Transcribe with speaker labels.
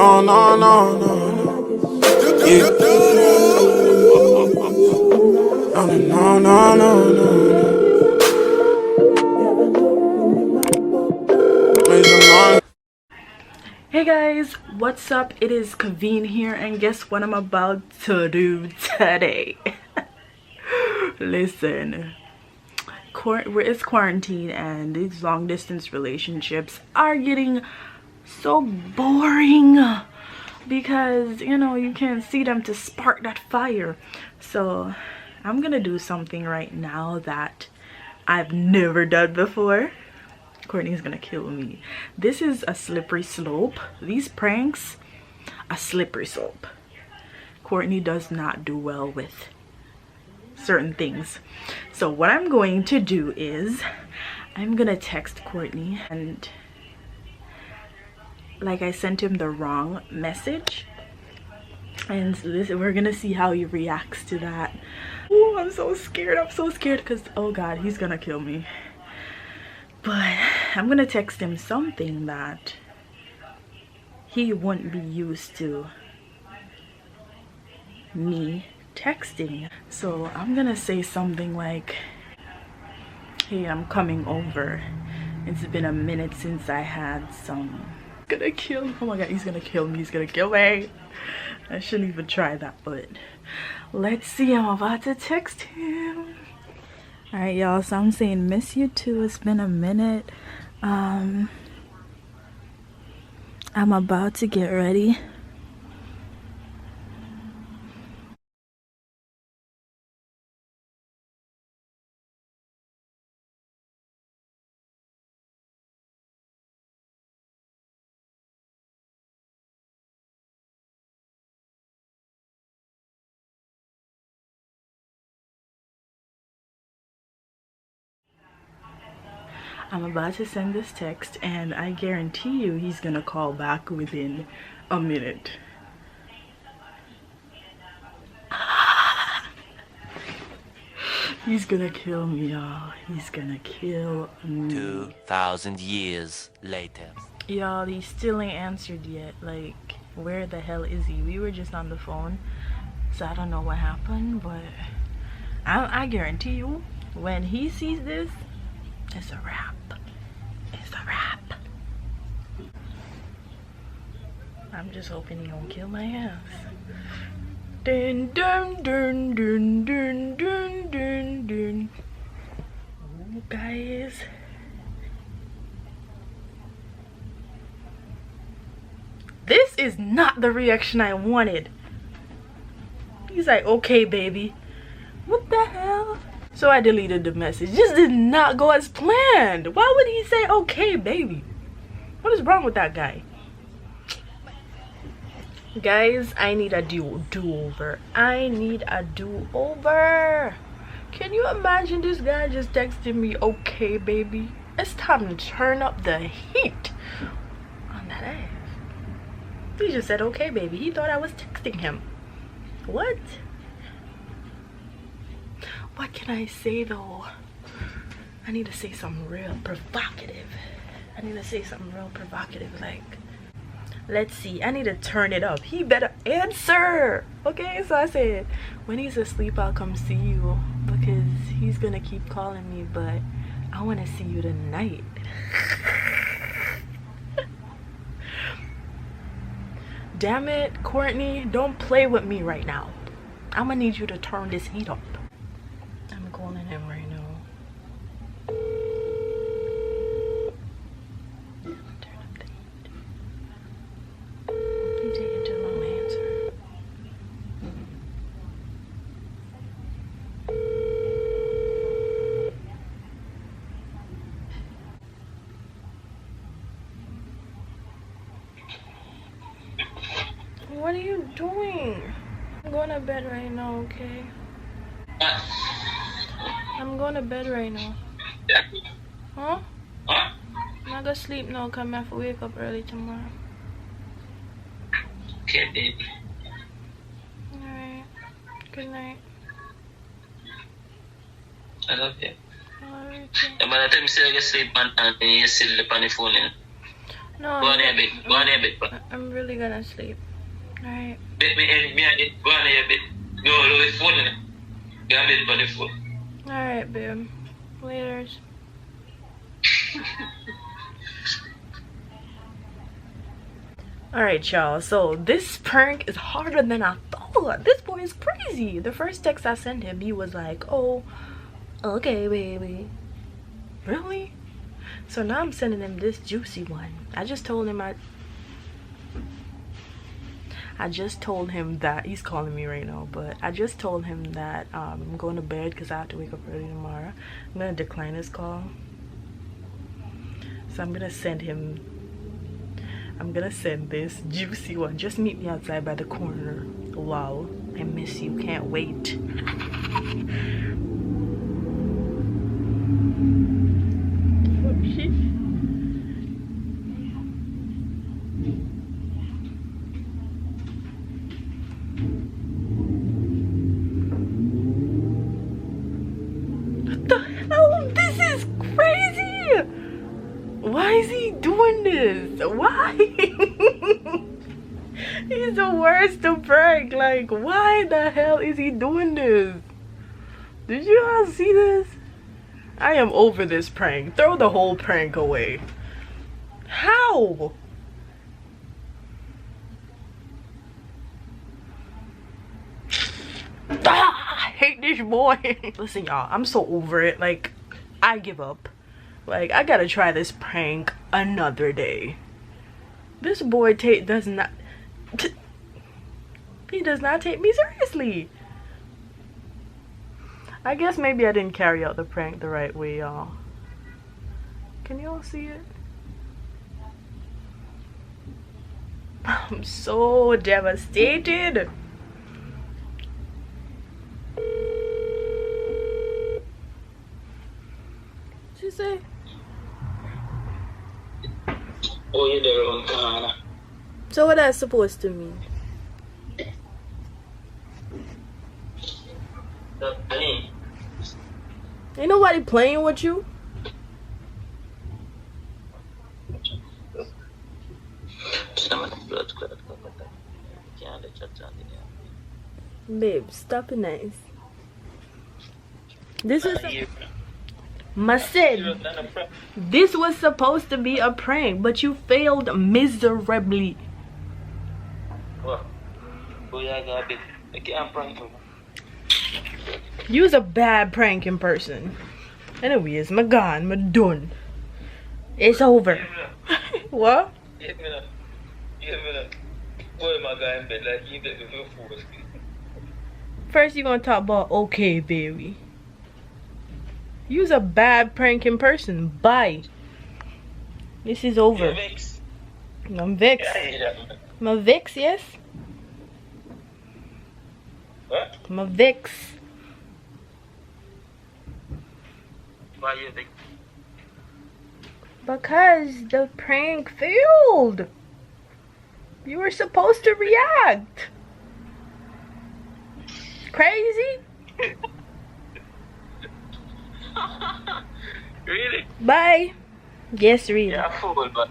Speaker 1: Oh no, no, no. Yeah. Oh no, no, no, no.
Speaker 2: Hey guys, what's up? It is Kavine here, and guess what I'm about to do today? Listen, it's quarantine and these long distance relationships are getting so boring because you can't see them to spark that fire. So I'm gonna do something right now that I've never done before. Courtney's gonna kill me. This is a slippery slope. These pranks, a slippery slope. Courtney does not do well with certain things. So what I'm going to do is I'm gonna text Courtney, and like I sent him the wrong message, and we're gonna see how he reacts to that. Oh, I'm so scared. I'm so scared because, oh God, he's gonna kill me. But I'm gonna text him something that he wouldn't be used to me texting. So I'm gonna say something like, hey, I'm coming over. It's been a minute since I had some. Gonna kill me. Oh my God, he's gonna kill me. He's gonna kill me. I shouldn't even try that, but let's see. I'm about to text him. All right, y'all, so I'm saying miss you too. It's been a minute. I'm about to get ready. I'm about to send this text, and I guarantee you he's gonna call back within a minute. He's gonna kill me, y'all. He's gonna kill me.
Speaker 3: 2,000 years later.
Speaker 2: Y'all, he still ain't answered yet. Like, where the hell is he? We were just on the phone, so I don't know what happened, but I guarantee you, when he sees this, it's a wrap. It's a wrap. I'm just hoping he don't kill my ass. Dun dun dun dun dun dun dun dun. Oh, guys. This is not the reaction I wanted. He's like, okay, baby. What the hell? So I deleted the message. Just did not go as planned. Why would he say, okay, baby? What is wrong with that guy? Guys, I need a do-over. I need a do-over. Can you imagine this guy just texting me, okay, baby? It's time to turn up the heat on that ass. He just said, okay, baby. He thought I was texting him. What? What can I say though? I need to say something real provocative. Like, let's see, I need to turn it up. He better answer. Okay, so I said, when he's asleep, I'll come see you, because he's gonna keep calling me, but I want to see you tonight. Damn it, Courtney, don't play with me right now. I'm gonna need you to turn this heat up. I'm calling him right now. Turn up the heat. You're taking too long to answer. What are you doing? I'm going to bed right now, okay? I'm going to bed right now. Huh? I'm not gonna sleep now, because I have to wake up early tomorrow.
Speaker 4: Okay, baby.
Speaker 2: Alright. Good night.
Speaker 4: I love you.
Speaker 2: Alright.
Speaker 4: By the time you sleep, man, and you sleep on the phone,
Speaker 2: No,
Speaker 4: Go on there, bit. Go on there, bit.
Speaker 2: I'm really gonna sleep. Alright.
Speaker 4: Bit me and me and it. Go on there, bit. No, look, it's phone. Go on bit for the phone.
Speaker 2: Alright, babe. Laters. Alright, y'all. So this prank is harder than I thought. This boy is crazy. The first text I sent him, he was like, oh, okay, baby. Really? So now I'm sending him this juicy one. I just told him that he's calling me right now, but I just told him that I'm going to bed because I have to wake up early tomorrow. I'm gonna decline his call. So I'm gonna send this juicy one. Just meet me outside by the corner. Wow, I miss you. Can't wait. Oh shit. What the hell? This is crazy. Why is he doing this? Why? He's the worst to prank. Like, why the hell is he doing this? Did you all see this? I am over this prank. Throw the whole prank away. How? Ah, I hate this boy. Listen, y'all, I'm so over it. Like, I give up. Like, I gotta try this prank another day. This boy does not take me seriously. I guess maybe I didn't carry out the prank the right way, y'all. Can y'all see it? I'm so devastated. What'd she say?
Speaker 4: Oh, you're there on corner.
Speaker 2: So what that's supposed to mean? Ain't nobody playing with you. Babe, stop it nice. This is Masid. This was supposed to be a prank, but you failed miserably. You's a bad pranking person. Anyways, I'm gone, I'm done. It's over. What? First you gonna talk about okay, baby. You's a bad pranking person. Bye. This is over. I'm vexed. I'm a vix, yes?
Speaker 4: What?
Speaker 2: I'm a vix.
Speaker 4: Why you think?
Speaker 2: Because the prank failed. You were supposed to react. Crazy?
Speaker 4: Really?
Speaker 2: Bye. Yes, really.
Speaker 4: Yeah, fool, but